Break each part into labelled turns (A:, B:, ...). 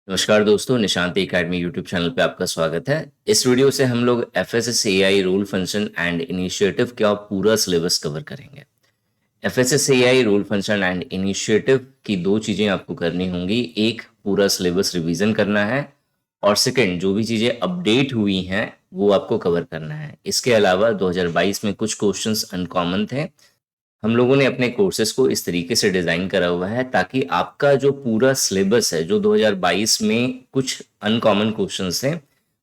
A: नमस्कार दोस्तों, Nishant academy YouTube channel पे आपका स्वागत है। इस वीडियो से हम लोग FSSAI rule function and initiative का पूरा सिलेबस कवर करेंगे। FSSAI rule function and initiative की दो चीज़ें आपको करनी होंगी। एक, पूरा सिलेबस रिवीजन करना है और सेकंड, जो भी चीज़ें अपडेट हुई हैं वो आपको कवर करना है। इसके अलावा 2022 में कुछ क्वेश्चंस अनकॉमन थे। हम लोगों ने अपने कोर्सेज को इस तरीके से डिज़ाइन करा हुआ है ताकि आपका जो पूरा सिलेबस है, जो 2022 में कुछ अनकॉमन क्वेश्चंस थे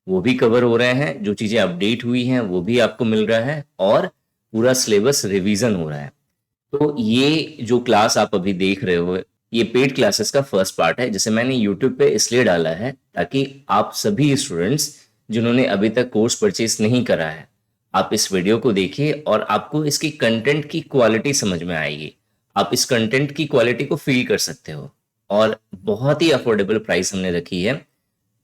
A: वो भी कवर हो रहे हैं, जो चीज़ें अपडेट हुई हैं वो भी आपको मिल रहा है और पूरा सिलेबस रिवीजन हो रहा है। तो ये जो क्लास आप अभी देख रहे हो, ये पेड क्लासेस का फर्स्ट पार्ट है जिसे मैंने यूट्यूब पे इसलिए डाला है ताकि आप सभी स्टूडेंट्स जिन्होंने अभी तक कोर्स परचेज नहीं करा है, आप इस वीडियो को देखिए और आपको इसकी कंटेंट की क्वालिटी समझ में आएगी। आप इस कंटेंट की क्वालिटी को फील कर सकते हो और बहुत ही अफोर्डेबल प्राइस हमने रखी है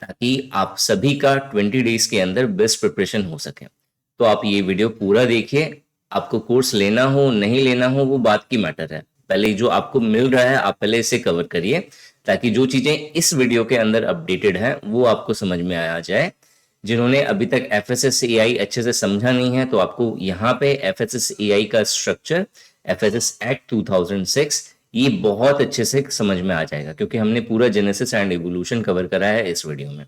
A: ताकि आप सभी का 20 डेज के अंदर बेस्ट प्रिपरेशन हो सके। तो आप ये वीडियो पूरा देखिए। आपको कोर्स लेना हो नहीं लेना हो वो बात की मैटर है, पहले जो आपको मिल रहा है आप पहले इसे कवर करिए ताकि जो चीजें इस वीडियो के अंदर अपडेटेड है वो आपको समझ में आ जाए। जिन्होंने अभी तक एफएसएसएआई अच्छे से समझा नहीं है तो आपको यहाँ पे एफएसएसएआई का स्ट्रक्चर, एफएसएस एक्ट 2006, ये बहुत अच्छे से समझ में आ जाएगा क्योंकि हमने पूरा जेनेसिस एंड इवोल्यूशन कवर करा है इस वीडियो में।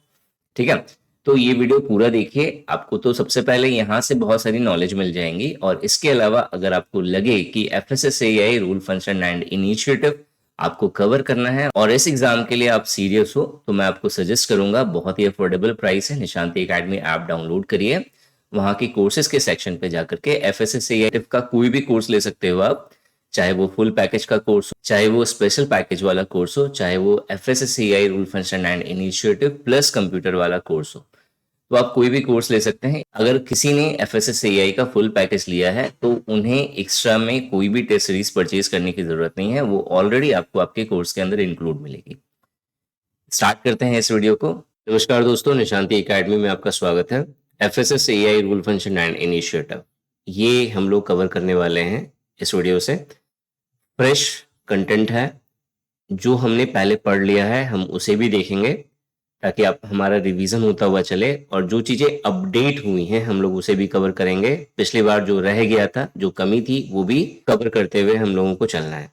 A: ठीक है, तो ये वीडियो पूरा देखिए। आपको तो सबसे पहले यहाँ से बहुत सारी नॉलेज मिल जाएंगी और इसके अलावा अगर आपको लगे कि FSSAI rule function and initiative आपको कवर करना है और इस एग्जाम के लिए आप सीरियस हो तो मैं आपको सजेस्ट करूंगा, बहुत ही अफोर्डेबल प्राइस है, निशांत एकेडमी ऐप डाउनलोड करिए। वहां के कोर्सेज के सेक्शन पे जाकर के एफएसएसएआई का कोई भी कोर्स ले सकते हो आप, चाहे वो फुल पैकेज का कोर्स हो, चाहे वो स्पेशल पैकेज वाला कोर्स हो, चाहे वो FSSAI rule function and initiative plus computer वाला कोर्स हो, तो आप कोई भी कोर्स ले सकते हैं। अगर किसी ने एफएसएसएआई का फुल पैकेज लिया है तो उन्हें एक्स्ट्रा में कोई भी टेस्ट सीरीज परचेज करने की जरूरत नहीं है, वो ऑलरेडी आपको आपके कोर्स के अंदर इंक्लूड मिलेगी। स्टार्ट करते हैं इस वीडियो को। नमस्कार दोस्तों, निशांति एकेडमी में आपका स्वागत है। FSSAI rule function and initiative ये हम लोग कवर करने वाले हैं इस वीडियो से। फ्रेश कंटेंट है, जो हमने पहले पढ़ लिया है हम उसे भी देखेंगे ताकि आप हमारा रिवीजन होता हुआ चले, और जो चीजें अपडेट हुई हैं हम लोग उसे भी कवर करेंगे। पिछली बार जो रह गया था, जो कमी थी, वो भी कवर करते हुए हम लोगों को चलना है।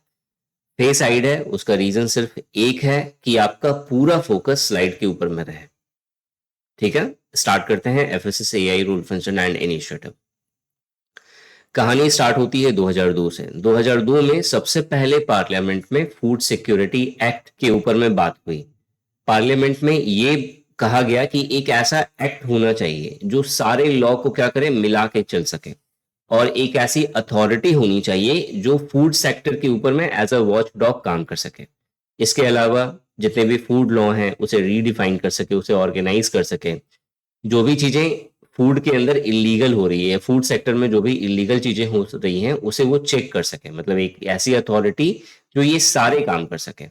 A: फेस साइड है, उसका रीजन सिर्फ एक है कि आपका पूरा फोकस स्लाइड के ऊपर में रहे। ठीक है, स्टार्ट करते हैं FSSAI rule function and initiative. कहानी स्टार्ट होती है 2002 से। 2002 में सबसे पहले पार्लियामेंट में फूड सिक्योरिटी एक्ट के ऊपर में बात हुई। पार्लियामेंट में ये कहा गया कि एक ऐसा एक्ट होना चाहिए जो सारे लॉ को क्या करे, मिला के चल सके, और एक ऐसी अथॉरिटी होनी चाहिए जो फूड सेक्टर के ऊपर में एज अ वॉच डॉग काम कर सके। इसके अलावा जितने भी फूड लॉ हैं उसे रीडिफाइन कर सके, उसे ऑर्गेनाइज कर सके। जो भी चीजें फूड के अंदर इलीगल हो रही है, फूड सेक्टर में जो भी इलीगल चीजें हो रही हैं उसे वो चेक कर सके, मतलब एक ऐसी अथॉरिटी जो ये सारे काम कर सके।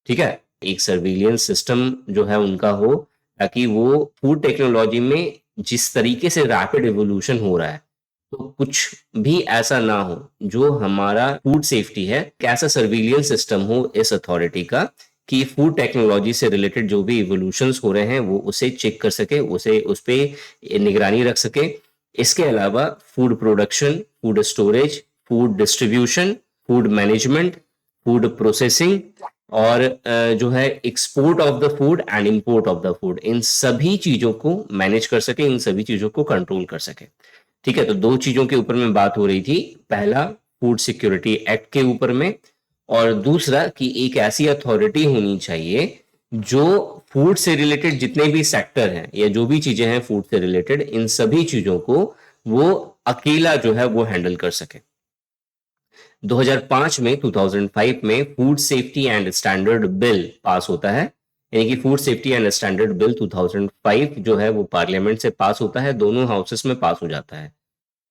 A: ठीक है, एक सर्विलियंस सिस्टम जो है उनका हो ताकि वो फूड टेक्नोलॉजी में जिस तरीके से रैपिड इवोल्यूशन हो रहा है तो कुछ भी ऐसा ना हो जो हमारा फूड सेफ्टी है, कैसा सर्विलियंस सिस्टम हो इस अथॉरिटी का कि फूड टेक्नोलॉजी से रिलेटेड जो भी इवोल्यूशंस हो रहे हैं वो उसे चेक कर सके, उसे उस पर निगरानी रख सके। इसके अलावा food production, food storage, food distribution, food management, food processing और जो है export of the food and import of the food, इन सभी चीजों को मैनेज कर सके, इन सभी चीजों को कंट्रोल कर सके। ठीक है, तो दो चीजों के ऊपर में बात हो रही थी। पहला फूड सिक्योरिटी एक्ट के ऊपर में, और दूसरा कि एक ऐसी अथॉरिटी होनी चाहिए जो फूड से रिलेटेड जितने भी सेक्टर हैं या जो भी चीजें हैं फूड से रिलेटेड, इन सभी चीजों को वो अकेला जो है वो हैंडल कर सके। 2005 में 2005 में food safety and standard bill pass होता है, यानी कि food safety and standard bill 2005 जो है वो पार्लियामेंट से पास होता है, दोनों हाउसेस में पास हो जाता है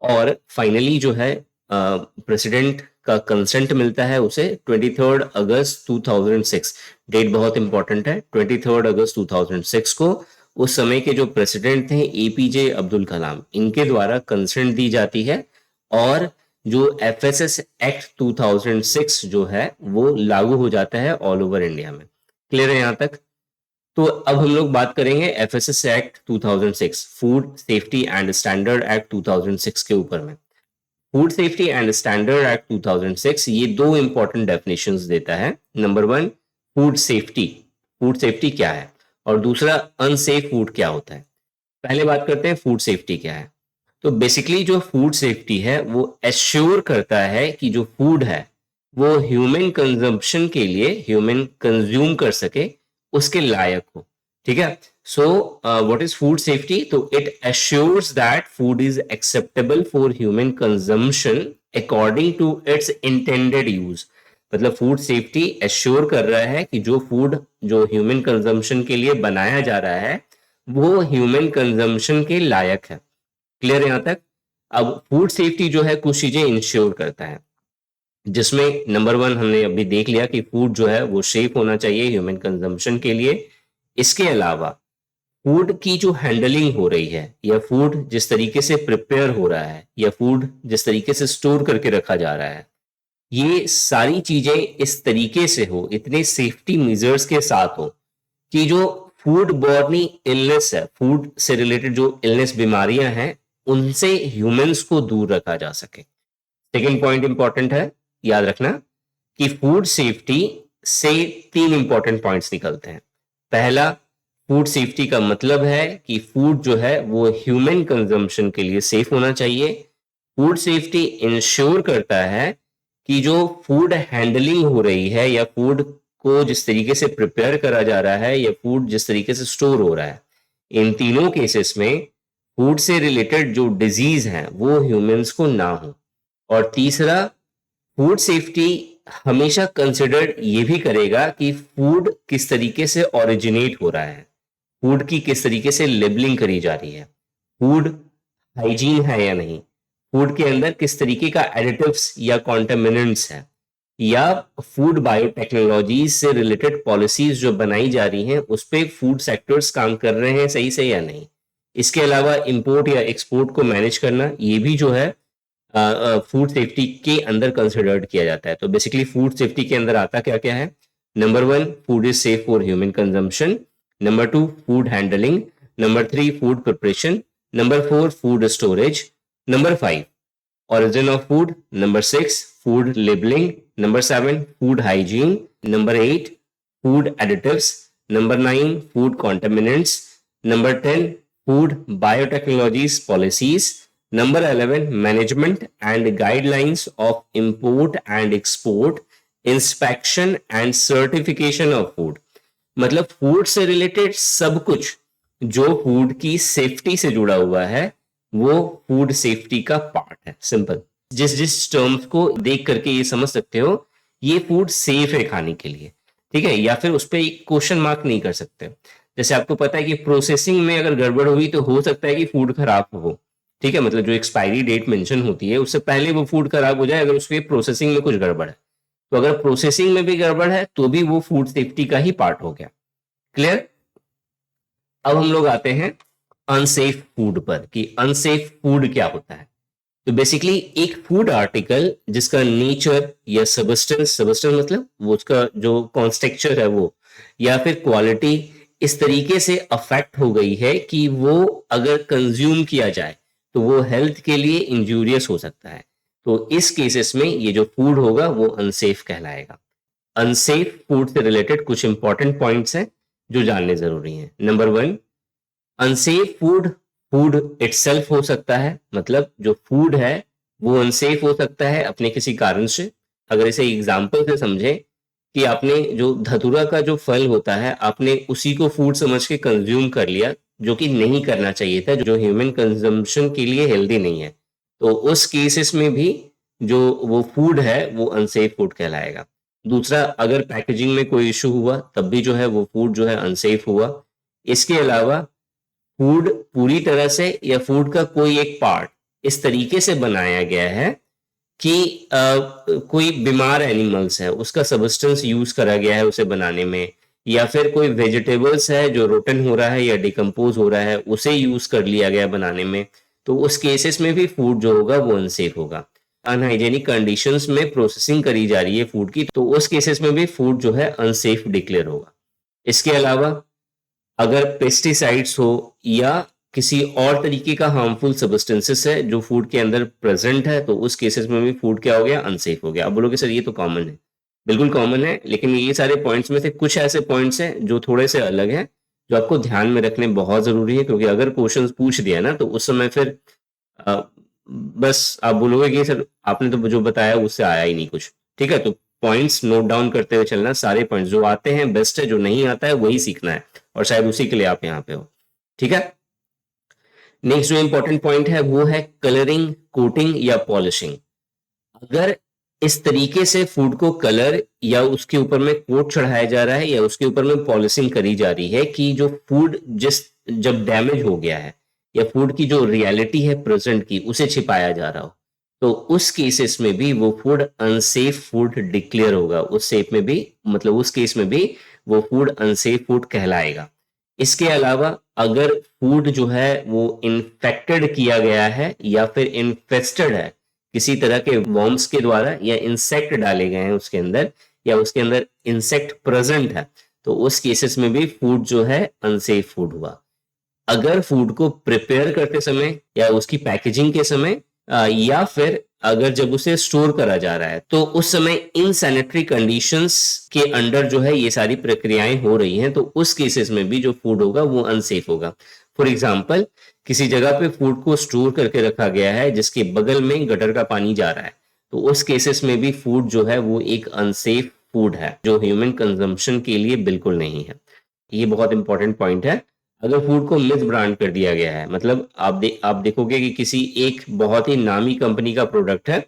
A: और फाइनली जो है प्रेसिडेंट का कंसेंट मिलता है उसे 23 अगस्त 2006। डेट बहुत इंपॉर्टेंट है, 23 अगस्त 2006 को उस समय के जो प्रेसिडेंट थे एपीजे अब्दुल कलाम, इनके द्वारा कंसेंट दी जाती है और जो एफएसएस एक्ट 2006 जो है वो लागू हो जाता है ऑल ओवर इंडिया में। क्लियर है यहाँ तक? तो अब हम लोग बात करेंगे FSS act 2006, food safety and standard act 2006 के ऊपर में। Food safety and standard act 2006 ये दो इंपॉर्टेंट डेफिनेशंस देता है। Number one, food safety, food safety क्या है, और दूसरा अनसेफ फूड क्या होता है। पहले बात करते हैं फूड सेफ्टी क्या है। तो बेसिकली जो फूड सेफ्टी है वो एश्योर करता है कि जो फूड है वो ह्यूमन कंजम्पशन के लिए, ह्यूमन कंज्यूम कर सके, उसके लायक हो। ठीक है। So what is food safety? तो it assures that food is acceptable for human consumption according to its intended use. मतलब फूड सेफ्टी एश्योर कर रहा है कि जो फूड जो ह्यूमन कंजम्पशन के लिए बनाया जा रहा है वो ह्यूमन कंजम्पशन के लायक है। क्लियर यहां तक? अब फूड सेफ्टी जो है कुछ चीजें इंश्योर करता है, जिसमें नंबर वन हमने अभी देख लिया कि फूड जो है वो सेफ होना चाहिए ह्यूमन कंजम्पशन के लिए। इसके अलावा फूड की जो हैंडलिंग हो रही है, या फूड जिस तरीके से प्रिपेयर हो रहा है, या फूड जिस तरीके से स्टोर करके रखा जा रहा है, ये सारी चीजें इस तरीके से हो, इतने सेफ्टी मेजर्स के साथ हो कि जो फूड बॉर्नी इलनेस है, फूड से रिलेटेड जो इलनेस बीमारियां हैं, उनसे ह्यूमंस को दूर रखा जा सके। सेकेंड पॉइंट इंपॉर्टेंट है, याद रखना कि फूड सेफ्टी से तीन इंपॉर्टेंट पॉइंट्स निकलते हैं। पहला, फूड सेफ्टी का मतलब है कि फूड जो है वो ह्यूमन कंजम्पशन के लिए सेफ होना चाहिए। फूड सेफ्टी इंश्योर करता है कि जो फूड हैंडलिंग हो रही है, या फूड को जिस तरीके से प्रिपेयर करा जा रहा है, या फूड जिस तरीके से स्टोर हो रहा है, इन तीनों केसेस में फूड से रिलेटेड जो डिजीज है वो ह्यूमंस को ना हो। और तीसरा, फूड सेफ्टी हमेशा कंसिडर्ड ये भी करेगा कि फूड किस तरीके से ओरिजिनेट हो रहा है, फूड की किस तरीके से लेबलिंग करी जा रही है, फूड हाइजीन है या नहीं, फूड के अंदर किस तरीके का एडिटिव्स या कॉन्टेमिनेंट्स है, या फूड बायोटेक्नोलॉजीज से रिलेटेड पॉलिसीज जो बनाई जा रही हैं उस पे फूड सेक्टर्स काम कर रहे हैं सही से या नहीं। इसके अलावा इंपोर्ट या एक्सपोर्ट को मैनेज करना, ये भी जो है फूड सेफ्टी के अंदर कंसिडर्ड किया जाता है। तो बेसिकली फूड सेफ्टी के अंदर आता क्या क्या है? Number one, food is safe for human consumption. Number two, food handling. Number three, food preparation. Number four, food storage. Number five, origin of food. Number six, food labeling. Number seven, food hygiene. Number eight, food additives. Number nine, food contaminants. Number 10, food biotechnologies policies. Number 11, management and guidelines of import and export, inspection and certification of food. मतलब food से related सब कुछ जो food की safety से जुड़ा हुआ है वो फूड सेफ्टी का पार्ट है। सिंपल, जिस जिस टर्म्स को देख करके ये समझ सकते हो ये फूड सेफ है खाने के लिए, ठीक है, या फिर उस पर एक क्वेश्चन मार्क नहीं कर सकते। जैसे आपको पता है कि प्रोसेसिंग में अगर गड़बड़ हुई तो हो सकता है कि फूड खराब हो, ठीक है, मतलब जो एक्सपायरी डेट मेंशन होती है उससे पहले वो फूड खराब हो जाए अगर उसके प्रोसेसिंग में कुछ गड़बड़ है। तो अगर प्रोसेसिंग में भी गड़बड़ है तो भी वो फूड सेफ्टी का ही पार्ट हो गया। क्लियर? अब हम लोग आते हैं अनसेफ फूड पर, कि अनसेफ फूड क्या होता है। तो बेसिकली एक फूड आर्टिकल जिसका नेचर या सबस्टेंस, सबस्टेंस मतलब वो उसका जो कॉन्स्ट्रक्चर है वो, या फिर क्वालिटी इस तरीके से अफेक्ट हो गई है कि वो अगर कंज्यूम किया जाए तो वो हेल्थ के लिए इंजूरियस हो सकता है। तो इस केसेस में ये जो फूड होगा वो अनसेफ कहलाएगा। अनसेफ फूड से रिलेटेड कुछ इंपॉर्टेंट पॉइंट्स हैं जो जानने जरूरी हैं। Number one, unsafe food, food itself हो सकता है, मतलब जो फूड है वो अनसेफ हो सकता है अपने किसी कारण से। अगर इसे एग्जाम्पल से समझे कि आपने जो धतूरा का जो फल होता है आपने उसी को फूड समझ के कंज्यूम कर लिया, जो कि नहीं करना चाहिए था, जो ह्यूमन कंजम्पशन के लिए हेल्दी नहीं है, तो उस केसेस में भी जो वो फूड है वो अनसेफ फूड कहलाएगा। दूसरा, अगर पैकेजिंग में कोई इशू हुआ तब भी जो है वो फूड जो है अनसेफ हुआ। इसके अलावा फूड पूरी तरह से या फूड का कोई एक पार्ट इस तरीके से बनाया गया है कि कोई बीमार एनिमल्स है उसका सबस्टेंस यूज करा गया है उसे बनाने में, या फिर कोई वेजिटेबल्स है जो रोटन हो रहा है या डिकम्पोज हो रहा है उसे यूज कर लिया गया बनाने में, तो उस केसेस में भी फूड जो होगा वो अनसेफ होगा। अनहाइजेनिक कंडीशंस में प्रोसेसिंग करी जा रही है फूड की, तो उस केसेस में भी फूड जो है अनसेफ डिक्लेयर होगा। इसके अलावा अगर पेस्टिसाइड्स हो या किसी और तरीके का हार्मफुल सब्सटेंसेस है जो फूड के अंदर प्रेजेंट है, तो उस केसेस में भी फूड क्या हो गया, अनसेफ हो गया। अब बोलोगे सर ये तो कॉमन है, बिल्कुल कॉमन है, लेकिन ये सारे पॉइंट्स में से कुछ ऐसे पॉइंट्स हैं जो थोड़े से अलग हैं, जो आपको ध्यान में रखने बहुत जरूरी है, क्योंकि अगर क्वेश्चन पूछ दिया ना तो उस समय फिर अ, बस आप बोलोगे कि सर आपने तो जो बताया उससे आया ही नहीं कुछ। ठीक है, तो पॉइंट्स नोट डाउन करते हुए चलना, सारे पॉइंट्स जो आते हैं बेस्ट है, जो नहीं आता है वही सीखना है, और शायद उसी के लिए आप यहाँ पे हो। ठीक है, नेक्स्ट जो इंपॉर्टेंट पॉइंट है वो है कलरिंग, कोटिंग या पॉलिशिंग। अगर इस तरीके से फूड को कलर या उसके ऊपर में कोट चढ़ाया जा रहा है या उसके ऊपर में पॉलिशिंग करी जा रही है कि जो फूड जब डैमेज हो गया है या फूड की जो रियलिटी है प्रेजेंट की उसे छिपाया जा रहा हो, तो उस केसेस में भी वो फूड अनसेफ फूड डिक्लेयर होगा। उस सेफ में भी, मतलब उस केस में भी वो फूड अनसेफ फूड कहलाएगा। इसके अलावा अगर फूड जो है वो इन्फेक्टेड किया गया है या फिर इन्फेस्टेड है किसी तरह के वॉर्म्स के द्वारा, या इंसेक्ट डाले गए हैं उसके अंदर, या उसके अंदर इंसेक्ट प्रेजेंट है, तो उस केसेस में भी फूड जो है अनसेफ फूड हुआ। अगर फूड को प्रिपेयर करते समय या उसकी पैकेजिंग के समय या फिर अगर जब उसे स्टोर करा जा रहा है तो उस समय इन सैनिटरी कंडीशंस के अंडर जो है ये सारी प्रक्रियाएं हो रही हैं, तो उस केसेस में भी जो फूड होगा वो अनसेफ होगा। फॉर एग्जाम्पल, किसी जगह पे फूड को स्टोर करके रखा गया है जिसके बगल में गटर का पानी जा रहा है, तो उस केसेस में भी फूड जो है वो एक अनसेफ फूड है, जो ह्यूमन कंजम्पशन के लिए बिल्कुल नहीं है। ये बहुत इंपॉर्टेंट पॉइंट है। अगर फूड को मिस ब्रांड कर दिया गया है, मतलब आप देखोगे कि किसी एक बहुत ही नामी कंपनी का प्रोडक्ट है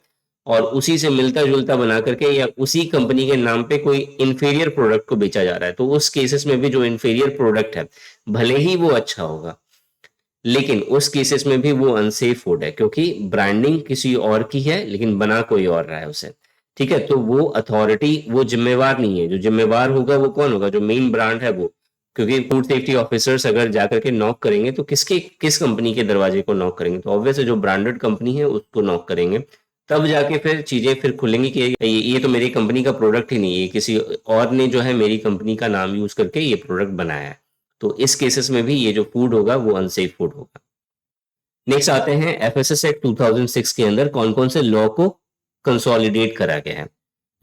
A: और उसी से मिलता जुलता बना करके या उसी कंपनी के नाम पे कोई इंफीरियर प्रोडक्ट को बेचा जा रहा है, तो उस केसेस में भी जो इंफीरियर प्रोडक्ट है भले ही वो अच्छा होगा, लेकिन उस केसेस में भी वो अनसेफ फूड है, क्योंकि ब्रांडिंग किसी और की है लेकिन बना कोई और रहा है उसे। ठीक है, तो वो अथॉरिटी, वो जिम्मेवार नहीं है। जो जिम्मेवार होगा वो कौन होगा, जो मेन ब्रांड है वो। क्योंकि फूड सेफ्टी ऑफिसर्स अगर जाकर के नॉक करेंगे तो किस कंपनी के दरवाजे को नॉक करेंगे, तो ऑब्वियस है जो ब्रांडेड कंपनी है उसको नॉक करेंगे। तब जाके फिर चीजें फिर खुलेंगी कि ये तो मेरी कंपनी का प्रोडक्ट ही नहीं है, किसी और ने जो है मेरी कंपनी का नाम यूज करके ये प्रोडक्ट बनाया है। तो इस केसेस में भी ये जो फूड होगा वो अनसेफ फूड होगा। नेक्स्ट आते हैं एफएसएस एक्ट 2006 के अंदर कौन कौन से लॉ को कंसोलिडेट करा गया है।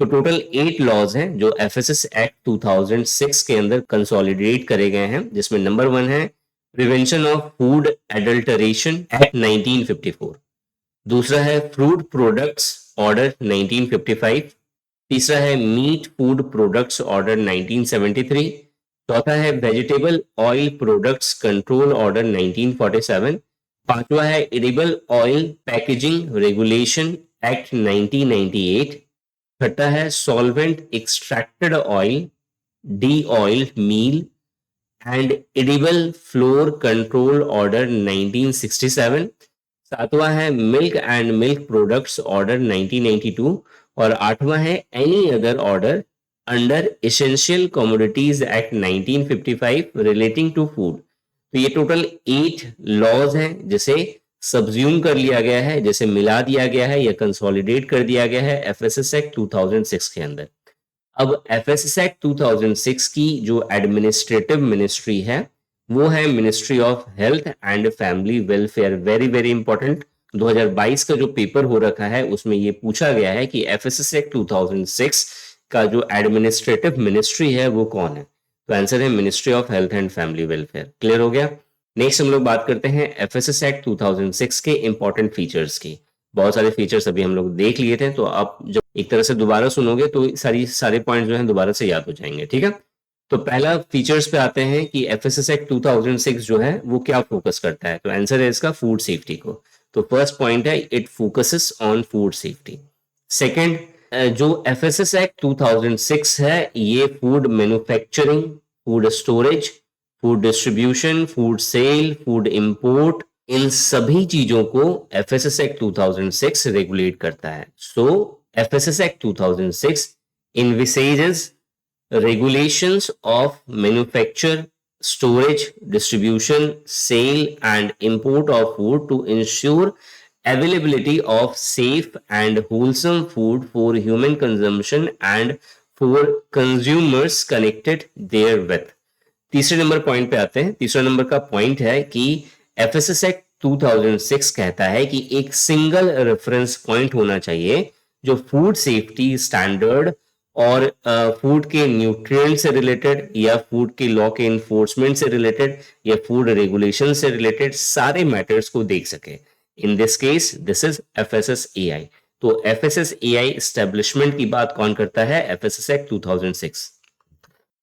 A: तो टोटल 8 लॉज हैं जो एफएसएस एक्ट 2006 के अंदर कंसोलिडेट करे गए हैं, जिसमें नंबर 1 है prevention of food adulteration act 1954। दूसरा है फूड प्रोडक्ट्स ऑर्डर 1955। तीसरा है मीट फूड प्रोडक्ट्स ऑर्डर 1973। चौथा है vegetable oil products control order 1947। पांचवा है edible oil packaging regulation act 1998। छठा है solvent extracted oil de oil meal and edible flour control order 1967। सातवां है milk and milk products order 1992। और आठवां है any other order under essential commodities act 1955 relating to food. तो ये total 8 laws हैं जिसे सब्ज्यूम कर लिया गया है, जैसे मिला दिया गया है या कंसोलिडेट कर दिया गया है एफएसएस एक्ट 2006 के अंदर। अब एफएसएस एक्ट 2006 की जो एडमिनिस्ट्रेटिव मिनिस्ट्री है वो है ministry of health and family welfare. Very very important, 2022 का जो पेपर हो रखा है उसमें ये पूछा गया है कि एफएसएस एक्ट 2006 का जो एडमिनिस्ट्रेटिव मिनिस्ट्री है वो कौन है। तो आंसर है ministry of health and family welfare. Clear हो गया। नेक्स्ट हम लोग बात करते हैं एफएसएस एक्ट 2006 के इंपॉर्टेंट फीचर्स की। बहुत सारे फीचर्स अभी हम लोग देख लिए थे, तो आप जब एक तरह से दोबारा सुनोगे तो सारे पॉइंट जो हैं दोबारा से याद हो जाएंगे। ठीक है, तो पहला फीचर्स पे आते हैं कि एफएसएस एक्ट 2006 जो है वो क्या फोकस करता है। तो आंसर है इसका फूड सेफ्टी को। तो फर्स्ट पॉइंट है it focuses on food safety. Second, जो एफएसएस एक्ट 2006 है ये food manufacturing, food storage, food distribution, food sale, food import, इन सभी चीजों को एफएसएस एक्ट 2006 रेगुलेट करता है। So FSS act 2006 envisages regulations of manufacture, storage, distribution, sale and import of food to ensure availability of safe and wholesome food for human consumption and for consumers connected therewith।
B: तीसरे number point पे आते हैं। तीसरा number का point है कि FSS act 2006 कहता है कि एक सिंगल रेफरेंस पॉइंट होना चाहिए जो फूड सेफ्टी स्टैंडर्ड और फूड के न्यूट्रिएंट से रिलेटेड या फूड के लॉ के इन्फोर्समेंट से रिलेटेड या फूड रेगुलेशन से रिलेटेड सारे मैटर्स को देख सके। In this case this is FSSAI. तो एफएसएसएआई एस्टेब्लिशमेंट की बात कौन करता है? FSS act 2006।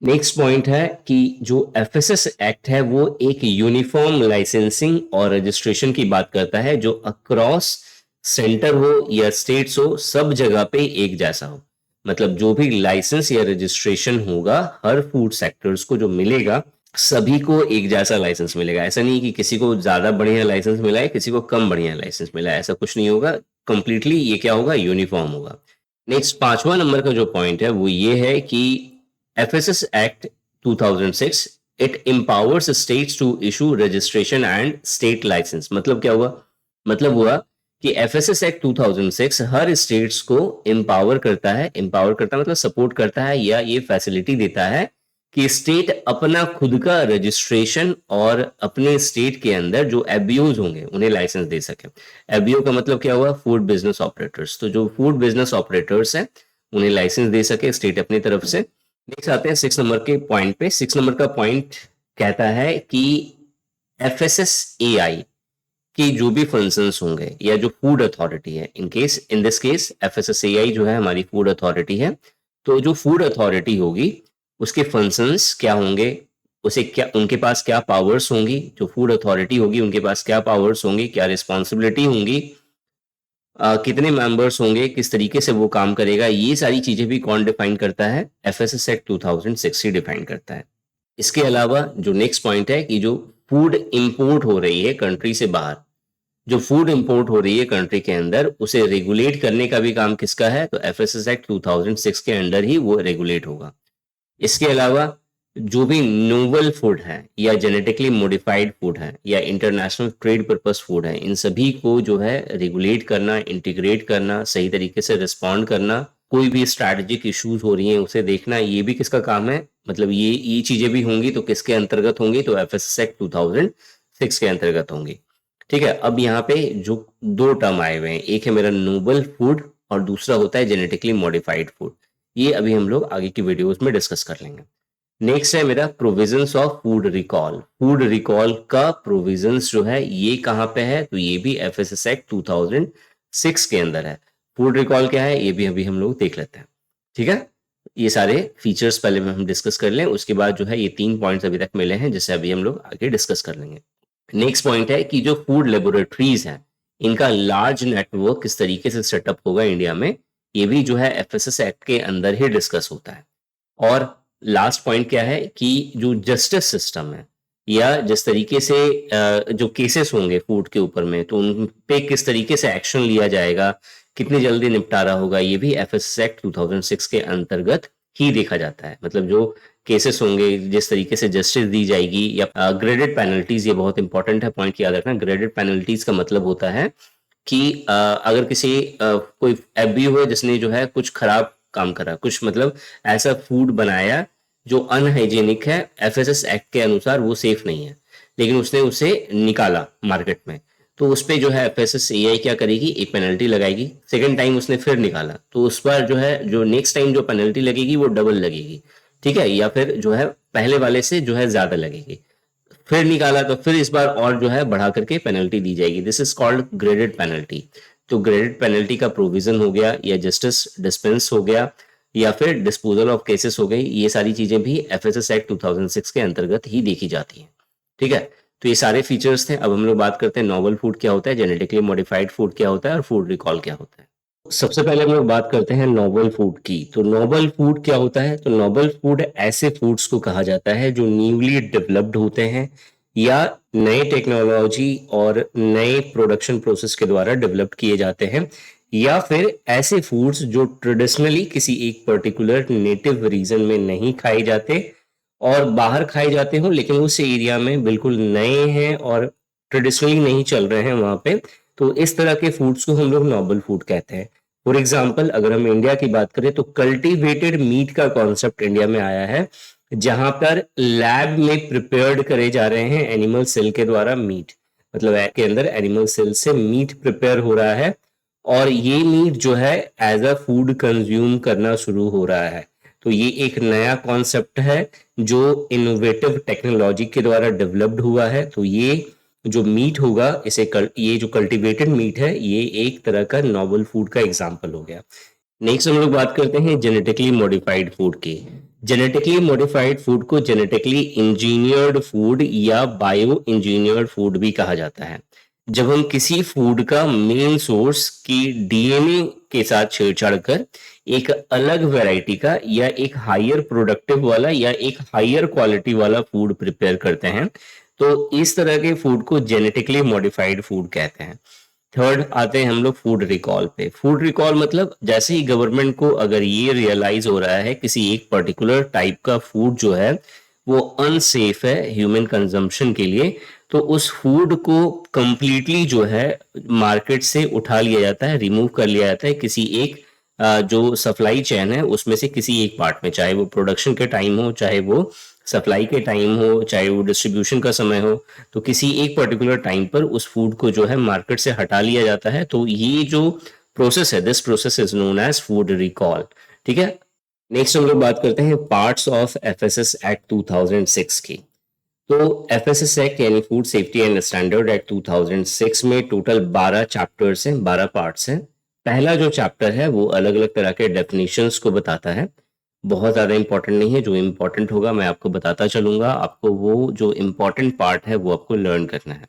B: नेक्स्ट पॉइंट है कि जो एफएसएस एक्ट है वो एक यूनिफॉर्म लाइसेंसिंग और रजिस्ट्रेशन की बात करता है जो अक्रॉस सेंटर हो या स्टेट्स हो, सब जगह पे एक जैसा हो। मतलब जो भी लाइसेंस या रजिस्ट्रेशन होगा हर फूड सेक्टर्स को जो मिलेगा सभी को एक जैसा लाइसेंस मिलेगा। ऐसा नहीं कि किसी को ज्यादा बढ़िया लाइसेंस मिला है, किसी को कम बढ़िया लाइसेंस मिला है, ऐसा कुछ नहीं होगा। कंप्लीटली ये क्या होगा? यूनिफॉर्म होगा। नेक्स्ट 5वां नंबर का जो पॉइंट है वो ये है कि FSS Act 2006 it empowers states to issue registration and state license। मतलब क्या हुआ? मतलब हुआ कि FSS Act 2006 हर स्टेट्स को एम्पावर करता है। एम्पावर करता मतलब सपोर्ट करता है या ये फैसिलिटी देता है कि स्टेट अपना खुद का रजिस्ट्रेशन और अपने स्टेट के अंदर जो एबीओज होंगे उन्हें लाइसेंस दे सके। एबीओ का मतलब क्या हुआ? Food business operators. तो जो फूड बिजनेस ऑपरेटर्स हैं उन्हें लाइसेंस दे सके स्टेट अपनी तरफ से। नेक्स्ट आते हैं 6 नंबर के पॉइंट पे। 6 नंबर का पॉइंट कहता है कि एफएसएसएआई की जो भी फंक्शंस होंगे या जो फूड अथॉरिटी है, इन दिस केस एफएसएसएआई जो है हमारी फूड अथॉरिटी है, तो जो फूड अथॉरिटी होगी उसके फंक्शंस क्या होंगे, उसे क्या, उनके पास क्या पावर्स होंगी, जो फूड अथॉरिटी होगी उनके पास क्या पावर्स होंगी, क्या रिस्पॉन्सिबिलिटी होंगी, कितने मेंबर्स होंगे, किस तरीके से वो काम करेगा, ये सारी चीजें भी कौन डिफाइन करता है? एफएसएस एक्ट 2006 ही डिफाइन करता है। इसके अलावा जो नेक्स्ट पॉइंट है कि जो फूड इंपोर्ट हो रही है कंट्री से बाहर, जो फूड इंपोर्ट हो रही है कंट्री के अंदर, उसे रेगुलेट करने का भी काम किसका है? तो एफएसएस एक्ट 2006 के अंडर ही वो रेगुलेट होगा। इसके अलावा जो भी नोवल फूड है या जेनेटिकली मॉडिफाइड फूड है या इंटरनेशनल ट्रेड पर्पस फूड है, इन सभी को जो है रेगुलेट करना, इंटीग्रेट करना, सही तरीके से रिस्पॉन्ड करना, कोई भी स्ट्रैटेजिक इश्यूज हो रही हैं उसे देखना, ये भी किसका काम है? मतलब ये चीजें भी होंगी तो किसके अंतर्गत होंगी? तो एफएसएस एक्ट 2006 के अंतर्गत होंगी। ठीक है, अब यहाँ पे जो दो टर्म आए हुए हैं, एक है मेरा नोबल फूड और दूसरा होता है जेनेटिकली मॉडिफाइड फूड। ये अभी हम लोग आगे की वीडियोस में डिस्कस कर लेंगे। नेक्स्ट है मेरा provisions of food recall. Food recall का प्रोविजंस जो है ये कहाँ पे है? तो ये भी एफएसएस एक्ट 2006 के अंदर है। फूड रिकॉल क्या है ये भी अभी हम लोग देख लेते हैं। ठीक है, ये सारे फीचर्स पहले में हम डिस्कस कर लें, उसके बाद जो है ये 3 पॉइंट्स अभी तक मिले हैं जिसे अभी हम लोग आगे डिस्कस कर लेंगे। नेक्स्ट पॉइंट है कि जो फूड लेबोरेटरीज हैं इनका लार्ज नेटवर्क किस तरीके से सेटअप होगा इंडिया में, ये भी जो है एफएसएस एक्ट के अंदर ही डिस्कस होता है। और लास्ट पॉइंट क्या है कि जो जस्टिस सिस्टम है या जिस तरीके से जो केसेस होंगे फूड के ऊपर में, तो उन पे किस तरीके से एक्शन लिया जाएगा, कितनी जल्दी निपटारा होगा, ये भी एफएसएस एक्ट 2006 के अंतर्गत ही देखा जाता है। मतलब जो केसेस होंगे, जिस तरीके से जस्टिस दी जाएगी, या ग्रेडेड पेनल्टीज, ये बहुत इंपॉर्टेंट है, पॉइंट याद रखना। ग्रेडेड पेनल्टीज का मतलब होता है कि अगर किसी कोई एबीयू है जिसने जो है कुछ खराब काम करा, कुछ मतलब ऐसा फूड बनाया जो अनहाइजेनिक है, एफएसएस एक्ट के अनुसार वो सेफ नहीं है, लेकिन उसने उसे निकाला मार्केट में, तो उस पे जो है एफएसएसएआई क्या करेगी? एक पेनल्टी लगाएगी। सेकंड टाइम उसने फिर निकाला तो उस पर जो है जो नेक्स्ट टाइम जो पेनल्टी लगेगी वो डबल लगेगी। ठीक है, या फिर जो है पहले वाले से जो है ज्यादा लगेगी। फिर निकाला तो फिर इस बार और जो है बढ़ा करके पेनल्टी दी जाएगी। This is called graded penalty. तो ग्रेडेड पेनल्टी का प्रोविजन हो गया, या जस्टिस डिस्पेंस हो गया, या फिर डिस्पोजल ऑफ केसेस हो गई, ये सारी चीजें भी एफएसएस एक्ट 2006 के अंतर्गत ही देखी जाती हैं। ठीक है, तो ये सारे फीचर्स थे। अब हम लोग बात करते हैं नॉवल फूड क्या होता है, जेनेटिकली मॉडिफाइड फूड क्या होता है और फूड रिकॉल क्या होता है। सबसे पहले हम लोग बात करते हैं नोबल फूड की। तो नोबल फूड क्या होता है? तो नोबल फूड ऐसे फूड्स को कहा जाता है जो न्यूली डेवलप्ड होते हैं या नए टेक्नोलॉजी और नए प्रोडक्शन प्रोसेस के द्वारा डेवलप किए जाते हैं, या फिर ऐसे फूड्स जो ट्रेडिशनली किसी एक पर्टिकुलर नेटिव रीजन में नहीं खाए जाते और बाहर खाए जाते हो, लेकिन उस एरिया में बिल्कुल नए हैं और ट्रेडिशनली नहीं चल रहे हैं वहां पे। तो इस तरह के फूड्स को हम लोग नोबल फूड कहते हैं। फॉर एग्जाम्पल अगर हम इंडिया की बात करें तो कल्टीवेटेड मीट का कॉन्सेप्ट इंडिया में आया है जहां पर लैब में प्रिपेयर्ड करे जा रहे हैं एनिमल सेल के द्वारा मीट, मतलब के अंदर एनिमल सेल से मीट प्रिपेयर हो रहा है और ये मीट जो है एज अ फूड कंज्यूम करना शुरू हो रहा है। तो ये एक नया कॉन्सेप्ट है जो इनोवेटिव टेक्नोलॉजी के द्वारा डेवलप्ड हुआ है। तो ये जो मीट होगा ये जो कल्टीवेटेड मीट है ये एक तरह का नॉवल फूड का एग्जाम्पल हो गया। नेक्स्ट हम लोग बात करते हैं जेनेटिकली मॉडिफाइड फूड की। जेनेटिकली मॉडिफाइड फूड को जेनेटिकली इंजीनियर्ड फूड या बायो इंजीनियर्ड फूड भी कहा जाता है। जब हम किसी फूड का मेन सोर्स की डीएनए के साथ छेड़छाड़ कर एक अलग वैरायटी का या एक हायर प्रोडक्टिव वाला या एक हायर क्वालिटी वाला फूड प्रिपेयर करते हैं, तो इस तरह के फूड को जेनेटिकली मॉडिफाइड फूड कहते हैं। थर्ड आते हैं हम लोग फूड रिकॉल पे। फूड रिकॉल मतलब जैसे ही गवर्नमेंट को अगर ये रियलाइज हो रहा है किसी एक पर्टिकुलर टाइप का फूड जो है वो अनसेफ है ह्यूमन कंजम्पशन के लिए, तो उस फूड को कंप्लीटली जो है मार्केट से उठा लिया जाता है, रिमूव कर लिया जाता है किसी एक जो सप्लाई चेन है उसमें से किसी एक पार्ट में, चाहे वो प्रोडक्शन के टाइम हो, चाहे वो सप्लाई के टाइम हो, चाहे वो डिस्ट्रीब्यूशन का समय हो, तो किसी एक पर्टिकुलर टाइम पर उस फूड को जो है मार्केट से हटा लिया जाता है। तो ये जो प्रोसेस है, this process is known as food recall. ठीक है, नेक्स्ट हम लोग बात करते हैं पार्ट्स ऑफ एफएसएस एक्ट 2006 की। तो एफएसएस एक्ट यानी food safety and standard act 2006 में टोटल 12 चैप्टर्स हैं, 12 पार्ट्स हैं। पहला जो चैप्टर है वो अलग अलग तरह के डेफिनेशंस को बताता है, बहुत ज़्यादा इंपॉर्टेंट नहीं है, जो इंपॉर्टेंट होगा मैं आपको बताता चलूंगा, आपको वो जो इंपॉर्टेंट पार्ट है वो आपको लर्न करना है।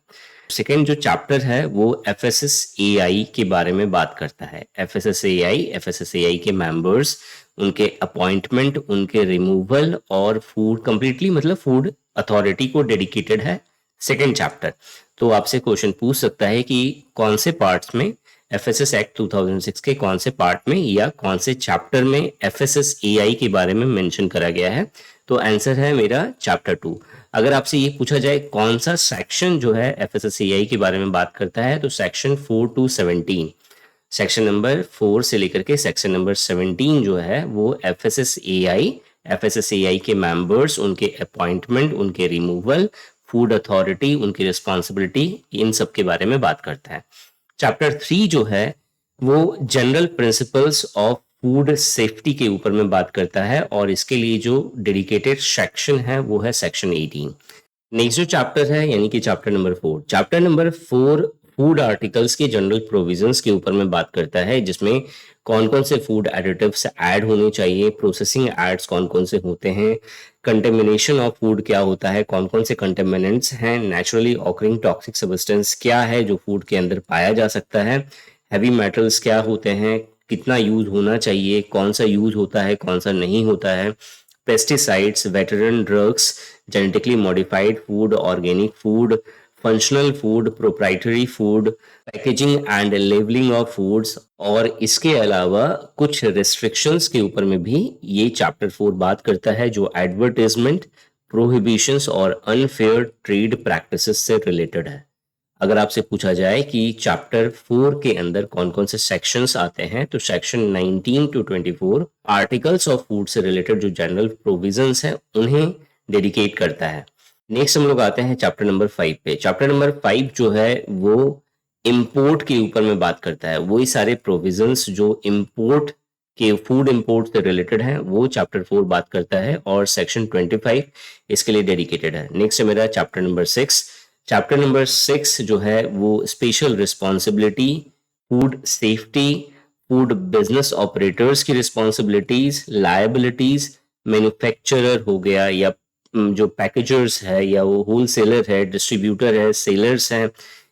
B: सेकेंड जो चैप्टर है वो एफएसएसएआई के बारे में बात करता है। एफएसएसएआई के मेंबर्स, उनके अपॉइंटमेंट, उनके रिमूवल और फूड कंप्लीटली मतलब फूड अथॉरिटी को डेडिकेटेड है सेकेंड चैप्टर। तो आपसे क्वेश्चन पूछ सकता है कि कौन से पार्ट्स में एफएसएस एक्ट 2006 के कौन से पार्ट में या कौन से चैप्टर में एफएसएसएआई के बारे में मेंशन करा गया है। तो आंसर है मेरा चैप्टर 2। अगर आपसे ये पूछा जाए कौन सा सेक्शन जो है एफएसएसएआई के बारे में बात करता है, तो सेक्शन 4 to 17, सेक्शन नंबर 4 से लेकर के सेक्शन नंबर 17 जो है वो एफएसएसएआई के मेंबर्स, उनके अपॉइंटमेंट, उनके रिमूवल, फूड अथॉरिटी, उनकी रिस्पॉन्सिबिलिटी, इन सब के बारे में बात करता है। चैप्टर 3 जो है वो general principles of food safety के ऊपर में बात करता है और इसके लिए जो डेडिकेटेड सेक्शन है वो है सेक्शन 18। नेक्स्ट जो चैप्टर है यानी कि chapter number 4, chapter number 4 food articles के जनरल प्रोविजंस के ऊपर में बात करता है, जिसमें कौन कौन से फूड एडिटिव्स ऐड होने चाहिए, प्रोसेसिंग एड्स कौन कौन से होते हैं, कंटेमिनेशन ऑफ फूड क्या होता है, कौन कौन से कंटेमिनेंट्स हैं, नेचुरली ऑकरिंग टॉक्सिक सब्सटेंस क्या है जो फूड के अंदर पाया जा सकता है, हैवी मेटल्स क्या होते हैं, कितना यूज होना चाहिए, कौन सा यूज होता है, कौन सा नहीं होता है, pesticides, veteran drugs, genetically modified food, organic food, functional food, proprietary food, packaging and labelling of foods, और इसके अलावा कुछ रिस्ट्रिक्शंस के ऊपर में भी ये चैप्टर 4 बात करता है जो एडवर्टाइजमेंट, प्रोहिबिशंस और अनफेयर ट्रेड प्रैक्टिसेस से रिलेटेड है। अगर आपसे पूछा जाए कि चैप्टर 4 के अंदर कौन कौन से सेक्शंस आते हैं, तो section 19 to 24 articles of food से रिलेटेड जो जनरल प्रोविजंस हैं उन्हें डेडिकेट करता है। नेक्स्ट हम लोग आते हैं चैप्टर नंबर 5 पे। चैप्टर नंबर 5 जो है वो इंपोर्ट के ऊपर में बात करता है, वही सारे प्रोविजंस जो इंपोर्ट के फूड इंपोर्ट से रिलेटेड है वो चैप्टर 4 बात करता है और सेक्शन 25 इसके लिए डेडिकेटेड है। नेक्स्ट है मेरा चैप्टर नंबर 6। चैप्टर नंबर 6 जो है वो special responsibility, food safety, food business operators की रिस्पॉन्सिबिलिटीज, लायबिलिटीज, मैन्युफैक्चरर हो गया या जो पैकेजर्स है या वो होलसेलर है, डिस्ट्रीब्यूटर है, सेलर्स हैं,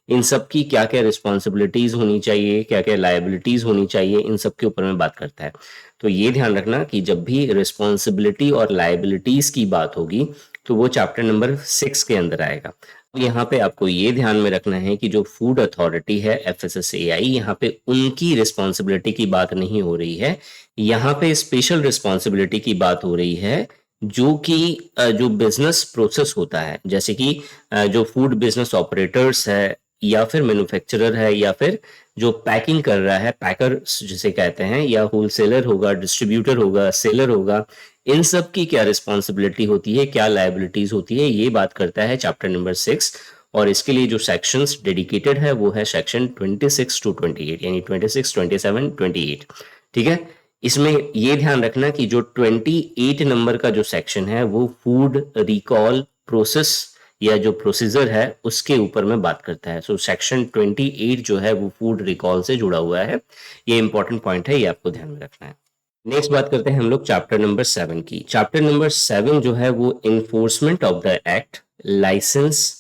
B: इन सब की क्या क्या रिस्पॉन्सिबिलिटीज होनी चाहिए, क्या क्या लायबिलिटीज होनी चाहिए, इन सब के ऊपर में बात करता है। तो ये ध्यान रखना कि जब भी रिस्पॉन्सिबिलिटी और लायबिलिटीज की बात होगी तो वो चैप्टर नंबर 6 के अंदर आएगा। यहाँ पे आपको ये ध्यान में रखना है कि जो फूड अथॉरिटी है एफएसएसएआई, यहाँ पे उनकी रिस्पॉन्सिबिलिटी की बात नहीं हो रही है, यहाँ पे स्पेशल रिस्पॉन्सिबिलिटी की बात हो रही है जो कि जो बिजनेस प्रोसेस होता है, जैसे कि जो फूड बिजनेस ऑपरेटर्स है या फिर मैन्युफैक्चरर है या फिर जो पैकिंग कर रहा है, पैकर जिसे कहते हैं, या होलसेलर होगा, डिस्ट्रीब्यूटर होगा, सेलर होगा, इन सब की क्या रिस्पॉन्सिबिलिटी होती है, क्या लायबिलिटीज होती है, ये बात करता है चैप्टर नंबर 6। और इसके लिए जो सेक्शंस डेडिकेटेड है वो है सेक्शन 26 to 28, यानी 26, 27, 28। ठीक है, इसमें ये ध्यान रखना कि जो 28 नंबर का जो सेक्शन है वो फूड रिकॉल प्रोसेस या जो प्रोसीजर है उसके ऊपर में बात करता है। सो सेक्शन 28 जो है वो फूड रिकॉल से जुड़ा हुआ है। ये इंपॉर्टेंट पॉइंट है, ये आपको ध्यान में रखना है। नेक्स्ट बात करते हैं हम लोग चैप्टर नंबर 7 की। चैप्टर नंबर 7 जो है वो enforcement of the act, license,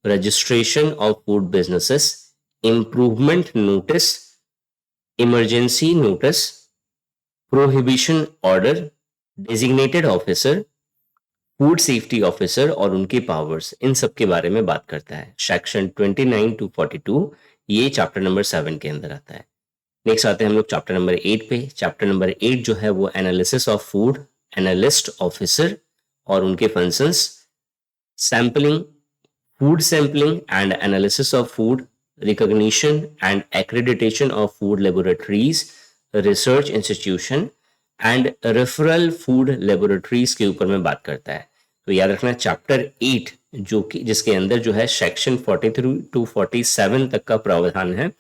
B: registration of food businesses, improvement notice, emergency notice, prohibition order, designated officer, food safety officer और उनके पावर्स, इन सब के बारे में बात करता है। सेक्शन 29 to 42 ये चैप्टर नंबर 7 के अंदर आता है। नेक्स्ट आते हैं हम लोग चैप्टर नंबर 8 पे। चैप्टर नंबर 8 जो है वो analysis of food, analyst officer और उनके functions, sampling, food sampling and analysis of food, recognition and accreditation of food laboratories, research institution and referral food laboratories के ऊपर में बात करता है। तो याद रखना चैप्टर 8 जो कि जिसके अंदर जो है सेक्शन 43 to 47 तक का प्रावधान है।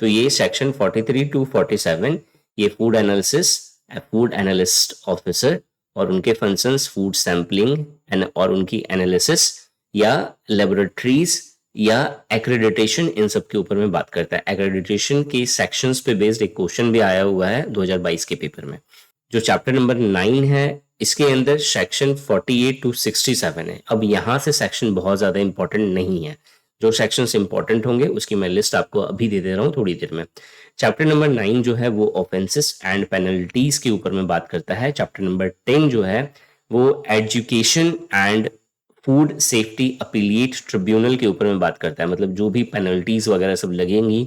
B: तो ये सेक्शन 43 to 47 ये food analysis, food analyst officer और उनके फंक्शंस, फूड सैम्पलिंग और उनकी एनालिसिस या लेबोरेटरीज या एक्रेडिटेशन, इन सब के ऊपर में बात करता है। एक्रेडिटेशन के सेक्शंस पे बेस्ड एक क्वेश्चन भी आया हुआ है 2022 के पेपर में। जो चैप्टर नंबर 9 है इसके अंदर सेक्शन 48 to 67 है। अब यहाँ से सेक्शन बहुत ज्यादा इंपॉर्टेंट नहीं है, जो सेक्शंस इंपॉर्टेंट होंगे उसकी मैं लिस्ट आपको अभी दे दे रहा हूँ थोड़ी देर में। चैप्टर नंबर 9 जो है वो ऑफेंसेस एंड पेनल्टीज के ऊपर में बात करता है। चैप्टर नंबर 10 जो है वो education and food safety appellate tribunal के ऊपर में बात करता है, मतलब जो भी पेनल्टीज वगैरह सब लगेंगी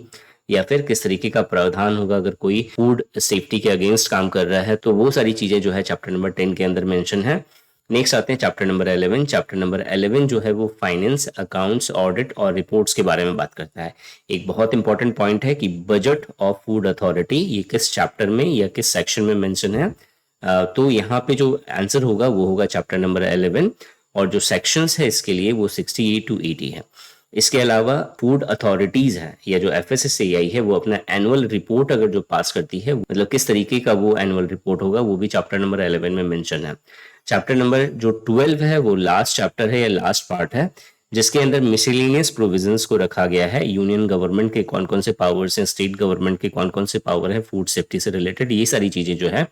B: या फिर किस तरीके का प्रावधान होगा अगर कोई फूड सेफ्टी के अगेंस्ट काम कर रहा है, तो वो सारी चीजें जो है चैप्टर नंबर 10 के अंदर मेंशन है। नेक्स्ट आते हैं चैप्टर नंबर 11। चैप्टर नंबर 11 जो है वो फाइनेंस, अकाउंट्स, ऑडिट और रिपोर्ट्स के बारे में बात करता है। एक बहुत इंपॉर्टेंट पॉइंट है कि बजट ऑफ फूड अथॉरिटी ये किस चैप्टर में या किस सेक्शन में मेंशन है। तो यहाँ पे जो आंसर होगा वो होगा चैप्टर नंबर 11 और जो सेक्शंस है इसके लिए वो 68 to 80 है। इसके अलावा फूड अथॉरिटीज है या जो FSSAI है वो अपना एनुअल रिपोर्ट अगर जो पास करती है, मतलब किस तरीके का वो एनुअल रिपोर्ट होगा, वो भी चैप्टर नंबर 11 में मेंशन है। चैप्टर नंबर जो 12 है वो लास्ट चैप्टर है या लास्ट पार्ट है, जिसके अंदर मिसलेनियस प्रोविजंस को रखा गया है। यूनियन गवर्नमेंट के कौन कौन से पावर्स हैं, स्टेट गवर्नमेंट के कौन कौन से पावर है फूड सेफ्टी से रिलेटेड, ये सारी चीजें जो है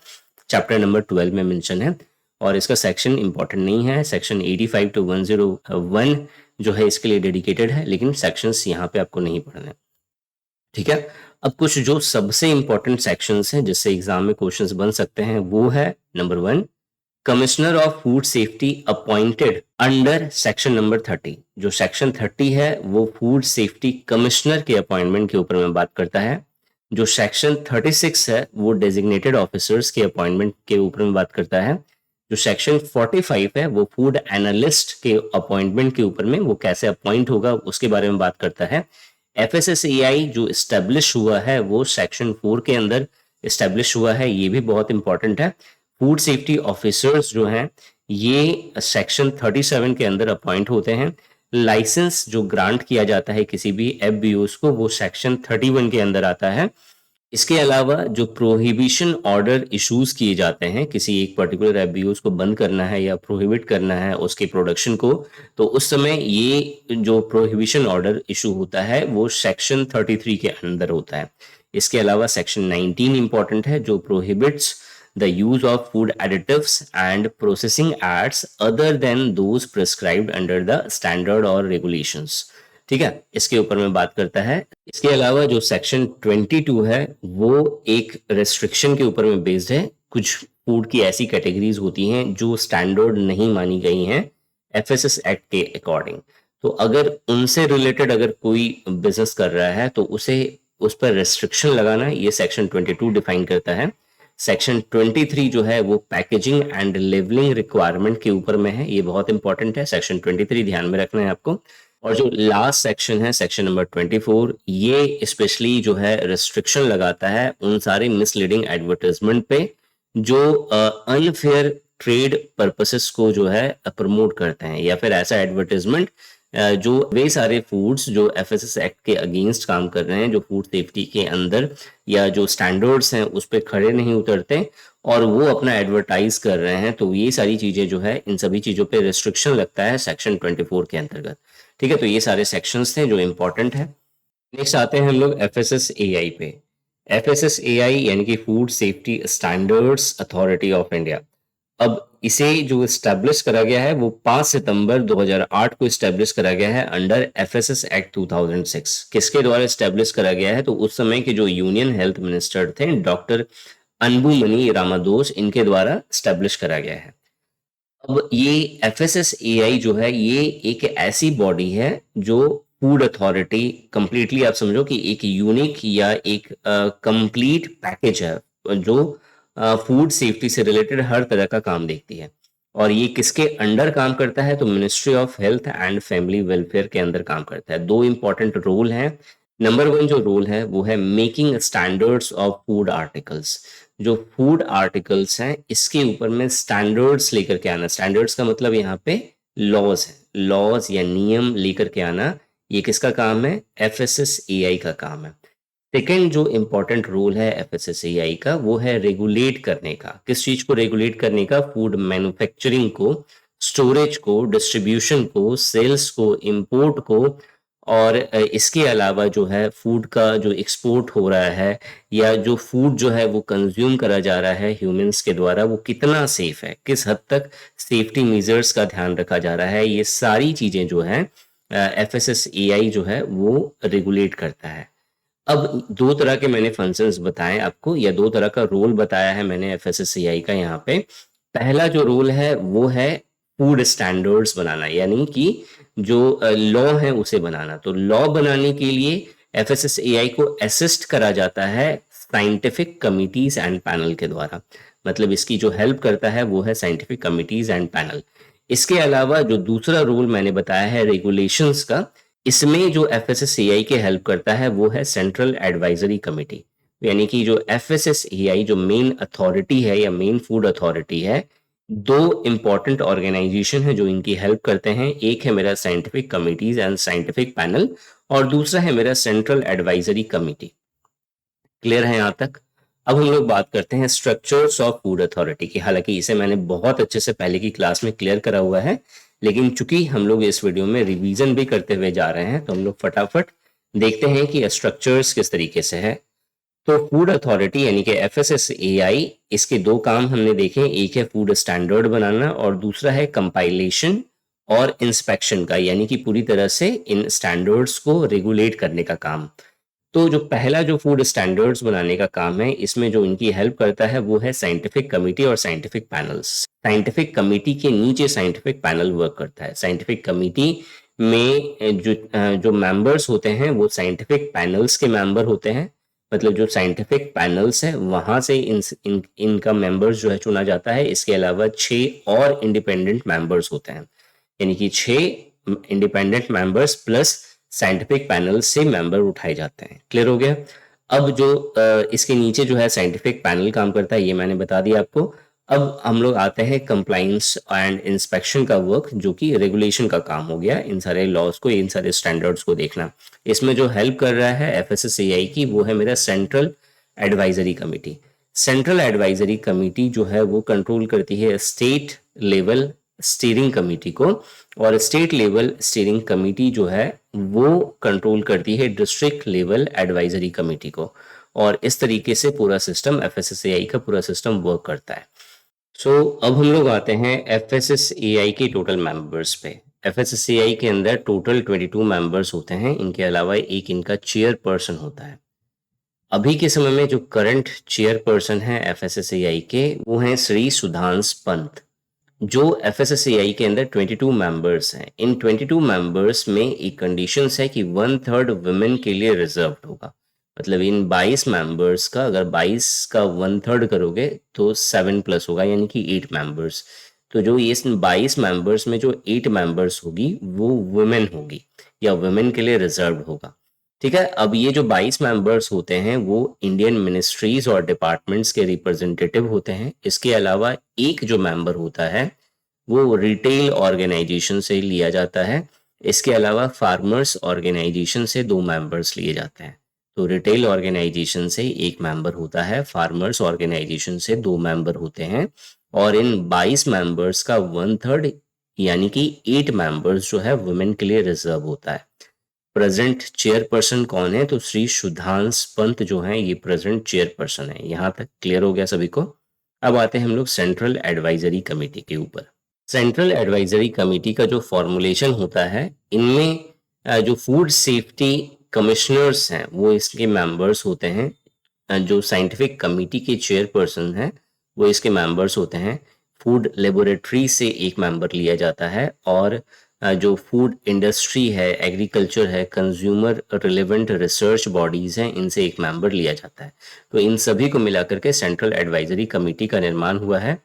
B: चैप्टर नंबर 12 में मेंशन है। और इसका सेक्शन इंपॉर्टेंट नहीं है। सेक्शन 85 to 101 जो है इसके लिए डेडिकेटेड है, लेकिन सेक्शंस यहाँ पे आपको नहीं पढ़ने। ठीक है, अब कुछ जो सबसे इंपॉर्टेंट सेक्शंस हैं जिससे एग्जाम में क्वेश्चंस बन सकते हैं वो है number 1, commissioner of food safety appointed under section number 30। जो सेक्शन 30 है वो फूड सेफ्टी कमिश्नर के अपॉइंटमेंट के ऊपर में बात करता है। जो सेक्शन 36 है वो डेजिग्नेटेड ऑफिसर्स के अपॉइंटमेंट के ऊपर में बात करता है। जो सेक्शन 45 है वो फूड एनालिस्ट के अपॉइंटमेंट के ऊपर में, वो कैसे अपॉइंट होगा उसके बारे में बात करता है। FSSAI जो एस्टेब्लिश हुआ है वो सेक्शन 4 के अंदर एस्टेब्लिश हुआ है, ये भी बहुत इंपॉर्टेंट है। फूड सेफ्टी ऑफिसर्स जो हैं ये सेक्शन 37 के अंदर अपॉइंट होते हैं। लाइसेंस जो ग्रांट किया जाता है किसी भी FBOs को वो सेक्शन 31 के अंदर आता है। इसके अलावा जो प्रोहिबिशन ऑर्डर इश्यूज किए जाते हैं, किसी एक पर्टिकुलर FBOs को बंद करना है या प्रोहिबिट करना है उसके प्रोडक्शन को, तो उस समय ये जो प्रोहिबिशन ऑर्डर इशू होता है वो सेक्शन 33 के अंदर होता है। इसके अलावा सेक्शन 19 इंपॉर्टेंट है जो prohibits the use of food additives and processing aids other than those prescribed under the standard और रेगुलेशंस। ठीक है, इसके ऊपर में बात करता है। इसके अलावा जो सेक्शन 22 है वो एक रेस्ट्रिक्शन के ऊपर में बेस्ड है। कुछ फूड की ऐसी कैटेगरीज होती हैं जो स्टैंडर्ड नहीं मानी गई हैं FSS एक्ट के अकॉर्डिंग, तो अगर उनसे रिलेटेड अगर कोई बिजनेस कर रहा है तो उसे उस पर रेस्ट्रिक्शन लगाना ये सेक्शन 22 डिफाइन करता है। सेक्शन 23 जो है वो पैकेजिंग एंड लेबलिंग रिक्वायरमेंट के ऊपर में है, ये बहुत इंपॉर्टेंट है। सेक्शन 23 ध्यान में रखना है आपको। और जो लास्ट सेक्शन है सेक्शन नंबर 24, ये स्पेशली जो है रिस्ट्रिक्शन लगाता है उन सारे मिसलीडिंग एडवर्टाइजमेंट पे जो अनफेयर ट्रेड पर्पसेस को जो है प्रमोट करते हैं, या फिर ऐसा एडवर्टाइजमेंट जो वे सारे फूड्स जो एफएसएस एक्ट के अगेंस्ट काम कर रहे हैं, जो फूड सेफ्टी के अंदर या जो स्टैंडर्ड्स हैं उस पर खड़े नहीं उतरते और वो अपना एडवर्टाइज कर रहे हैं, तो ये सारी चीजें जो है, इन सभी चीजों पे रिस्ट्रिक्शन लगता है सेक्शन 24 के अंतर्गत। ठीक है, तो ये सारे सेक्शंस थे जो इंपॉर्टेंट है। नेक्स्ट आते हैं हम लोग एफएसएसएआई पे। एफएसएसएआई यानी कि food safety standards authority of India. अब इसे जो इस्टेब्लिश करा गया है वो 5 सितंबर 2008 को इस्टेब्लिश करा गया है अंडर एफएसएस एक्ट 2006। किसके द्वारा इस्टेब्लिश करा गया है? तो उस समय के जो यूनियन हेल्थ मिनिस्टर थे डॉक्टर अनबुमनी रामादोस, इनके द्वारा इस्टेब्लिश करा गया है। अब ये एफएसएसएआई जो है ये एक ऐसी बॉडी है जो फूड अथॉरिटी, कंप्लीटली आप समझो कि एक यूनिक या एक कंप्लीट पैकेज है जो फूड सेफ्टी से रिलेटेड हर तरह का काम देखती है। और ये किसके अंडर काम करता है? तो ministry of health and family welfare के अंदर काम करता है। दो इंपॉर्टेंट रोल हैं। नंबर 1 जो रोल है वो है making standards of food articles. जो फूड आर्टिकल्स हैं इसके ऊपर में स्टैंडर्ड्स लेकर के आना। स्टैंडर्ड्स का मतलब यहाँ पे लॉज है, लॉज या नियम लेकर के आना। ये किसका काम है? एफएसएसएआई का काम है। सेकेंड जो इंपॉर्टेंट रोल है एफएसएसएआई का वो है रेगुलेट करने का। किस चीज को रेगुलेट करने का? फूड मैन्युफैक्चरिंग को, स्टोरेज को, डिस्ट्रीब्यूशन को, सेल्स को, इंपोर्ट को, और इसके अलावा जो है फूड का जो एक्सपोर्ट हो रहा है या जो फूड जो है वो कंज्यूम करा जा रहा है ह्यूमंस के द्वारा, वो कितना सेफ है, किस हद तक सेफ्टी मेजर्स का ध्यान रखा जा रहा है, ये सारी चीजें जो है एफएसएसएआई जो है वो रेगुलेट करता है। अब 2 तरह के मैंने फंक्शंस बताए आपको, या 2 तरह का रोल बताया है मैंने एफएसएसएआई का यहाँ पे। पहला जो रोल है वो है फूड स्टैंडर्ड्स बनाना, यानी कि जो लॉ है उसे बनाना। तो लॉ बनाने के लिए एफएसएसएआई को असिस्ट करा जाता है साइंटिफिक कमिटीज एंड पैनल के द्वारा। मतलब इसकी जो हेल्प करता है वो है साइंटिफिक कमिटीज एंड पैनल। इसके अलावा जो दूसरा रोल मैंने बताया है रेगुलेशंस का, इसमें जो एफएसएसएआई के हेल्प करता है वो है सेंट्रल एडवाइजरी कमेटी। यानी कि जो एफएसएसएआई जो मेन अथॉरिटी है या मेन फूड अथॉरिटी है, 2 इंपॉर्टेंट ऑर्गेनाइजेशन है जो इनकी हेल्प करते हैं। एक है मेरा scientific committees and scientific panel, और दूसरा है मेरा सेंट्रल एडवाइजरी कमेटी। क्लियर है यहाँ तक? अब हम लोग बात करते हैं स्ट्रक्चर्स ऑफ फूड अथॉरिटी की। हालांकि इसे मैंने बहुत अच्छे से पहले की क्लास में क्लियर करा हुआ है, लेकिन चूंकि हम लोग इस वीडियो में रिवीजन भी करते हुए जा रहे हैं तो हम लोग फटाफट देखते हैं कि स्ट्रक्चर्स किस तरीके से है। तो फूड अथॉरिटी यानी कि एफएसएसएआई, इसके 2 काम हमने देखे। एक है फूड स्टैंडर्ड बनाना और दूसरा है कंपाइलेशन और इंस्पेक्शन का, यानी कि पूरी तरह से इन स्टैंडर्ड्स को रेगुलेट करने का काम। तो जो पहला जो फूड स्टैंडर्ड्स बनाने का काम है, इसमें जो इनकी हेल्प करता है वो है साइंटिफिक कमिटी और साइंटिफिक पैनल्स। साइंटिफिक कमिटी के नीचे साइंटिफिक पैनल वर्क करता है। साइंटिफिक कमिटी में जो मेंबर्स होते हैं वो साइंटिफिक पैनल्स के मेंबर होते हैं। मतलब जो साइंटिफिक पैनल्स है वहां से इनका मेंबर्स जो है चुना जाता है। इसके अलावा 6 और इंडिपेंडेंट मेंबर्स होते हैं, यानी कि 6 independent members plus scientific panel से मेंबर उठाए जाते हैं। क्लियर हो गया? अब जो इसके नीचे जो है साइंटिफिक पैनल काम करता है, ये मैंने बता दिया आपको। अब हम लोग आते हैं कंप्लायंस एंड इंस्पेक्शन का वर्क, जो कि रेगुलेशन का काम हो गया। इन सारे लॉज को, इन सारे स्टैंडर्ड्स को देखना। इसमें जो हेल्प कर रहा है एफएसएसएआई की वो है मेरा central advisory committee. Central advisory committee जो है वो कंट्रोल करती है स्टेट लेवल स्टीयरिंग कमेटी को, और स्टेट लेवल स्टीयरिंग कमेटी जो है वो कंट्रोल करती है डिस्ट्रिक्ट लेवल एडवाइजरी कमेटी को। और इस तरीके से पूरा सिस्टम, एफएसएसएआई का पूरा सिस्टम वर्क करता है। अब हम लोग आते हैं एफएसएसएआई के टोटल मेंबर्स पे। एफएसएसएआई के अंदर टोटल 22 मेंबर्स होते हैं। इनके अलावा एक इनका चेयरपर्सन होता है। अभी के समय में जो करंट चेयरपर्सन है एफएसएसएआई के, वो हैं श्री सुधांश पंत। जो एफएसएसएआई के अंदर 22 मेंबर्स हैं, इन 22 मेंबर्स में एक कंडीशन है कि 1/3 वुमेन के लिए रिजर्व्ड होगा। मतलब इन 22 मेंबर्स का अगर 22 का 1/3 करोगे तो 7+ होगा, यानी कि 8 मेंबर्स। तो जो ये 22 मेंबर्स में जो 8 मेंबर्स होगी वो वुमेन होगी या वुमेन के लिए रिजर्व्ड होगा। ठीक है। अब ये जो 22 मेंबर्स होते हैं वो इंडियन मिनिस्ट्रीज और डिपार्टमेंट्स के रिप्रेजेंटेटिव होते हैं। इसके अलावा एक जो मेंबर होता है वो रिटेल ऑर्गेनाइजेशन से लिया जाता है। इसके अलावा फार्मर्स ऑर्गेनाइजेशन से 2 मेंबर्स लिए जाते हैं। तो रिटेल ऑर्गेनाइजेशन से एक मेंबर होता है, फार्मर्स ऑर्गेनाइजेशन से 2 मेंबर होते हैं, और इन 22 मेंबर्स का 1/3 यानी कि 8 मेंबर्स जो है वुमेन के लिए रिजर्व होता है। प्रेजेंट चेयरपर्सन कौन है? तो श्री सुधांश पंत जो है ये प्रेजेंट चेयरपर्सन है। यहाँ तक क्लियर हो गया सभी को? अब आते हैं हम लोग सेंट्रल एडवाइजरी कमेटी के ऊपर। सेंट्रल एडवाइजरी कमेटी का जो फॉर्मुलेशन होता है, इनमें जो फूड सेफ्टी कमिश्नर्स हैं वो इसके मेंबर्स होते हैं। जो साइंटिफिक कमेटी के चेयरपर्सन हैं वो इसके मेंबर्स होते हैं। फूड लेबोरेटरी से एक मेंबर लिया जाता है, और जो फूड इंडस्ट्री है, एग्रीकल्चर है, कंज्यूमर रिलेवेंट रिसर्च बॉडीज हैं, इनसे एक मेंबर लिया जाता है। तो इन सभी को मिलाकर के सेंट्रल एडवाइजरी कमेटी का निर्माण हुआ है।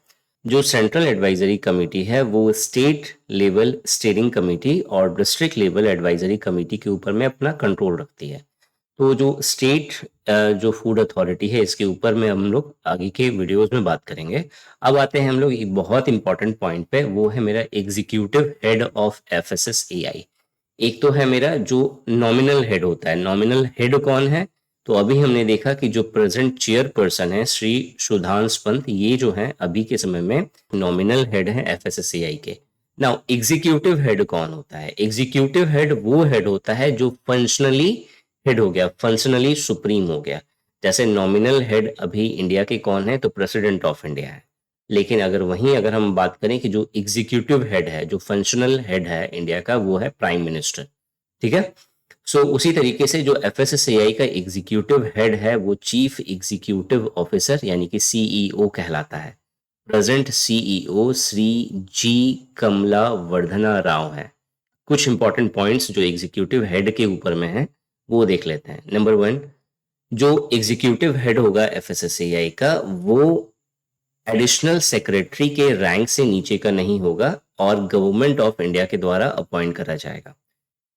B: जो सेंट्रल एडवाइजरी कमेटी है वो स्टेट लेवल स्टीयरिंग कमेटी और डिस्ट्रिक्ट लेवल एडवाइजरी कमेटी के ऊपर में अपना कंट्रोल रखती है। तो जो स्टेट जो फूड अथॉरिटी है इसके ऊपर में हम लोग आगे के वीडियोस में बात करेंगे। अब आते हैं हम लोग एक बहुत इंपॉर्टेंट पॉइंट पे, वो है मेरा एग्जीक्यूटिव हेड ऑफ FSSAI। एक तो है मेरा जो नॉमिनल हेड होता है। नॉमिनल हेड कौन है? तो अभी हमने देखा कि जो प्रेजेंट चेयरपर्सन है श्री सुधांश पंत, ये जो है अभी के समय में नॉमिनल हेड है FSSAI के। नाउ एग्जीक्यूटिव हेड कौन होता है? एग्जीक्यूटिव हेड वो हेड होता है जो फंक्शनली हेड हो गया, फंक्शनली सुप्रीम हो गया। जैसे नॉमिनल हेड अभी इंडिया के कौन है? तो प्रेसिडेंट ऑफ इंडिया है। लेकिन अगर हम बात करें कि जो एग्जीक्यूटिव हेड है, जो फंक्शनल हेड है इंडिया का, वो है प्राइम मिनिस्टर। ठीक है। सो उसी तरीके से जो FSSAI का एग्जीक्यूटिव हेड है वो चीफ एग्जीक्यूटिव ऑफिसर यानी कि CEO कहलाता है। प्रेजेंट CEO श्री जी कमला वर्धना राव है। कुछ इंपॉर्टेंट पॉइंट्स जो एग्जीक्यूटिव हेड के ऊपर में है वो देख लेते हैं। नंबर 1, जो एग्जीक्यूटिव हेड होगा FSSAI का वो एडिशनल सेक्रेटरी के रैंक से नीचे का नहीं होगा और गवर्नमेंट ऑफ इंडिया के द्वारा अपॉइंट करा जाएगा।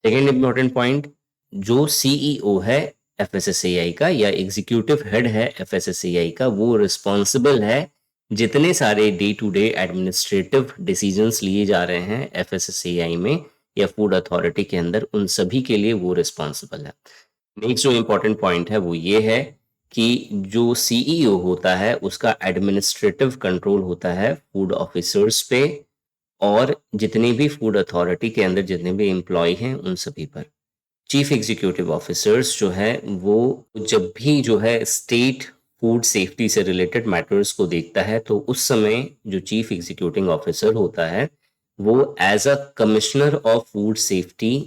B: सेकेंड इंपॉर्टेंट पॉइंट, जो CEO है FSSAI का या एग्जीक्यूटिव हेड है FSSAI का, वो रिस्पॉन्सिबल है जितने सारे day to day administrative decisions लिए जा रहे हैं FSSAI में या फूड अथॉरिटी के अंदर, उन सभी के लिए वो रिस्पॉन्सिबल है। नेक्स्ट जो इंपॉर्टेंट पॉइंट है वो ये है कि जो CEO होता है उसका एडमिनिस्ट्रेटिव कंट्रोल होता है फूड ऑफिसर्स पे और जितने भी फूड अथॉरिटी के अंदर जितने भी एम्प्लॉय हैं उन सभी पर। चीफ एग्जीक्यूटिव ऑफिसर्स जो है वो जब भी जो है स्टेट फूड सेफ्टी से रिलेटेड मैटर्स को देखता है तो उस समय जो चीफ एग्जीक्यूटिव ऑफिसर होता है वो as a commissioner of food safety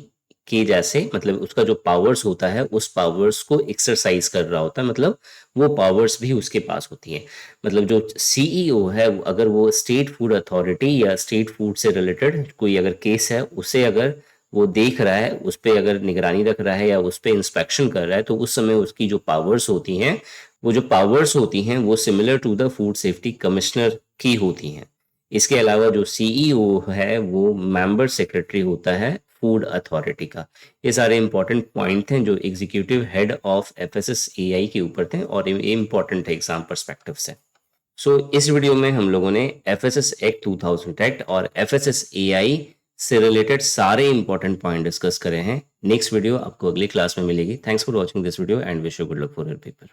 B: के जैसे, मतलब उसका जो पावर्स होता है उस पावर्स को एक्सरसाइज कर रहा होता है, मतलब वो पावर्स भी उसके पास होती हैं। मतलब जो CEO है अगर वो स्टेट फूड अथॉरिटी या स्टेट फूड से रिलेटेड कोई अगर केस है उसे अगर वो देख रहा है, उस पर अगर निगरानी रख रहा है या उस पर इंस्पेक्शन कर रहा है, तो उस समय उसकी जो पावर्स होती हैं वो similar to the food safety commissioner की होती हैं। इसके अलावा जो CEO है वो मेंबर सेक्रेटरी होता है फूड अथॉरिटी का। ये सारे इंपॉर्टेंट पॉइंट हैं जो एग्जीक्यूटिव हेड ऑफ FSSAI के ऊपर थे और ये इंपॉर्टेंट है एग्जाम पर्सपेक्टिव से। सो इस वीडियो में हम लोगों ने FSS एक्ट 2000 एक्ट और FSSAI से रिलेटेड सारे इंपॉर्टेंट पॉइंट डिस्कस करे हैं। नेक्स्ट वीडियो आपको अगली क्लास में मिलेगी। Thanks for watching this video and wish you good luck for your paper.